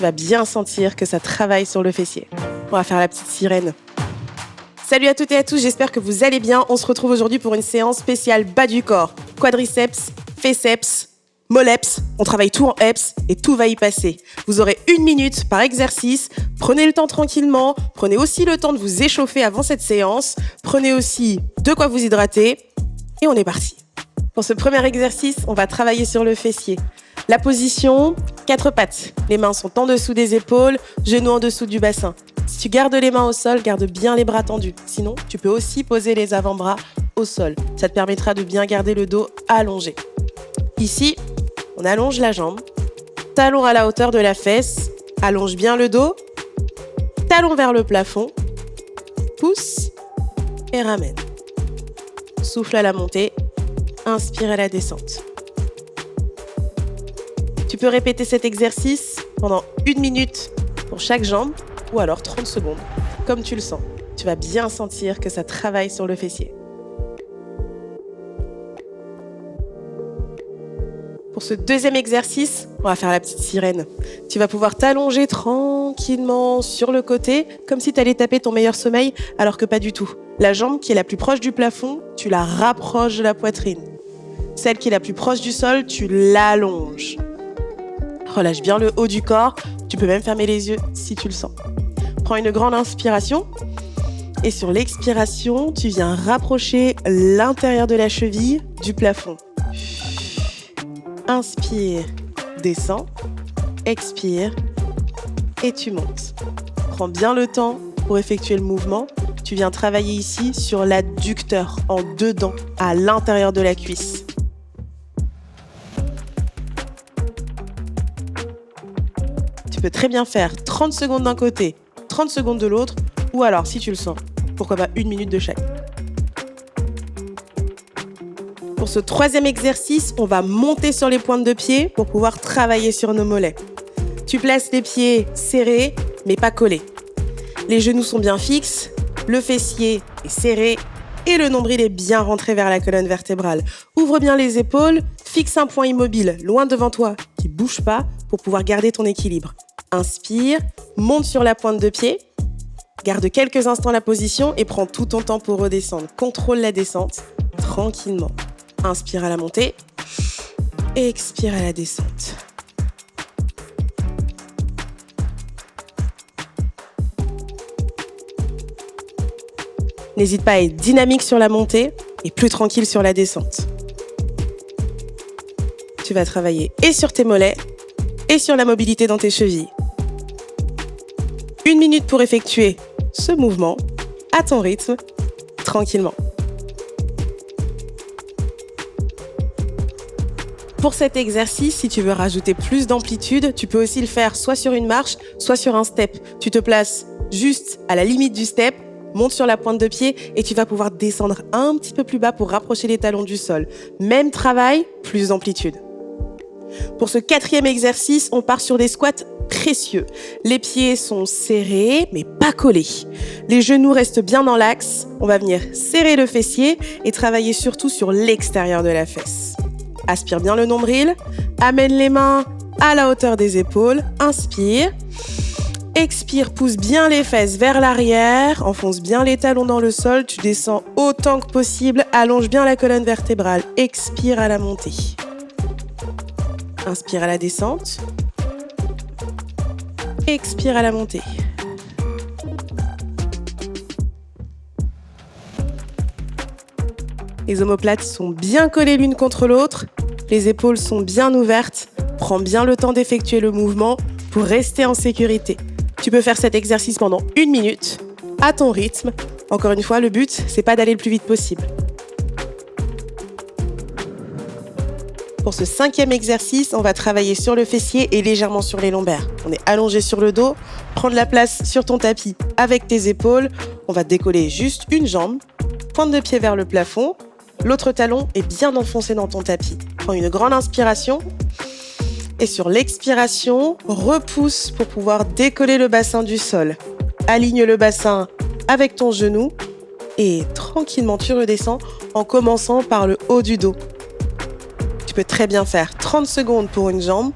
vas bien sentir que ça travaille sur le fessier. On va faire la petite sirène. Salut à toutes et à tous, j'espère que vous allez bien. On se retrouve aujourd'hui pour une séance spéciale bas du corps. Quadriceps, triceps, moleps, on travaille tout en eps et tout va y passer. Vous aurez 1 minute par exercice, prenez le temps tranquillement, prenez aussi le temps de vous échauffer avant cette séance, prenez aussi de quoi vous hydrater et on est parti. Pour ce premier exercice, on va travailler sur le fessier. La position, 4 pattes. Les mains sont en dessous des épaules, genoux en dessous du bassin. Si tu gardes les mains au sol, garde bien les bras tendus. Sinon, tu peux aussi poser les avant-bras au sol. Ça te permettra de bien garder le dos allongé. Ici, on allonge la jambe, talon à la hauteur de la fesse, allonge bien le dos, talon vers le plafond, pousse et ramène. Souffle à la montée, inspire à la descente. Tu peux répéter cet exercice pendant 1 minute pour chaque jambe ou alors 30 secondes, comme tu le sens. Tu vas bien sentir que ça travaille sur le fessier. Pour ce deuxième exercice, on va faire la petite sirène. Tu vas pouvoir t'allonger tranquillement sur le côté, comme si tu allais taper ton meilleur sommeil, alors que pas du tout. La jambe qui est la plus proche du plafond, tu la rapproches de la poitrine. Celle qui est la plus proche du sol, tu l'allonges. Relâche bien le haut du corps, tu peux même fermer les yeux si tu le sens. Prends une grande inspiration et sur l'expiration, tu viens rapprocher l'intérieur de la cheville du plafond. Inspire, descends, expire et tu montes. Prends bien le temps pour effectuer le mouvement. Tu viens travailler ici sur l'adducteur, en dedans, à l'intérieur de la cuisse. Tu peux très bien faire 30 secondes d'un côté, 30 secondes de l'autre, ou alors, si tu le sens, pourquoi pas 1 minute de chaque. Pour ce troisième exercice, on va monter sur les pointes de pied pour pouvoir travailler sur nos mollets. Tu places les pieds serrés, mais pas collés. Les genoux sont bien fixes, le fessier est serré et le nombril est bien rentré vers la colonne vertébrale. Ouvre bien les épaules, fixe un point immobile loin devant toi qui ne bouge pas pour pouvoir garder ton équilibre. Inspire, monte sur la pointe de pied, garde quelques instants la position et prends tout ton temps pour redescendre. Contrôle la descente tranquillement. Inspire à la montée, expire à la descente. N'hésite pas à être dynamique sur la montée et plus tranquille sur la descente. Tu vas travailler et sur tes mollets et sur la mobilité dans tes chevilles. 1 minute pour effectuer ce mouvement à ton rythme, tranquillement. Pour cet exercice, si tu veux rajouter plus d'amplitude, tu peux aussi le faire soit sur une marche, soit sur un step. Tu te places juste à la limite du step, monte sur la pointe de pied et tu vas pouvoir descendre un petit peu plus bas pour rapprocher les talons du sol. Même travail, plus d'amplitude. Pour ce 4e exercice, on part sur des squats précieux. Les pieds sont serrés, mais pas collés. Les genoux restent bien dans l'axe. On va venir serrer le fessier et travailler surtout sur l'extérieur de la fesse. Aspire bien le nombril, amène les mains à la hauteur des épaules, inspire, expire, pousse bien les fesses vers l'arrière, enfonce bien les talons dans le sol, tu descends autant que possible, allonge bien la colonne vertébrale, expire à la montée. Inspire à la descente, expire à la montée. Les omoplates sont bien collées l'une contre l'autre, les épaules sont bien ouvertes. Prends bien le temps d'effectuer le mouvement pour rester en sécurité. Tu peux faire cet exercice pendant 1 minute, à ton rythme. Encore une fois, le but, c'est pas d'aller le plus vite possible. Pour ce 5e exercice, on va travailler sur le fessier et légèrement sur les lombaires. On est allongé sur le dos, prends de la place sur ton tapis avec tes épaules. On va décoller juste une jambe, pointe de pied vers le plafond. L'autre talon est bien enfoncé dans ton tapis. Prends une grande inspiration et sur l'expiration, repousse pour pouvoir décoller le bassin du sol. Aligne le bassin avec ton genou et tranquillement tu redescends en commençant par le haut du dos. Tu peux très bien faire 30 secondes pour une jambe,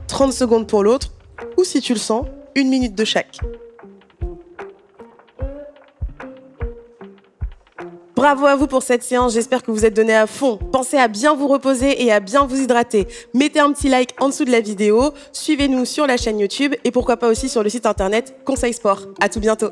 30 secondes pour l'autre ou si tu le sens, 1 minute de chaque. Bravo à vous pour cette séance, j'espère que vous êtes donné à fond. Pensez à bien vous reposer et à bien vous hydrater. Mettez un petit like en dessous de la vidéo, suivez-nous sur la chaîne YouTube et pourquoi pas aussi sur le site internet Conseil Sport. À tout bientôt.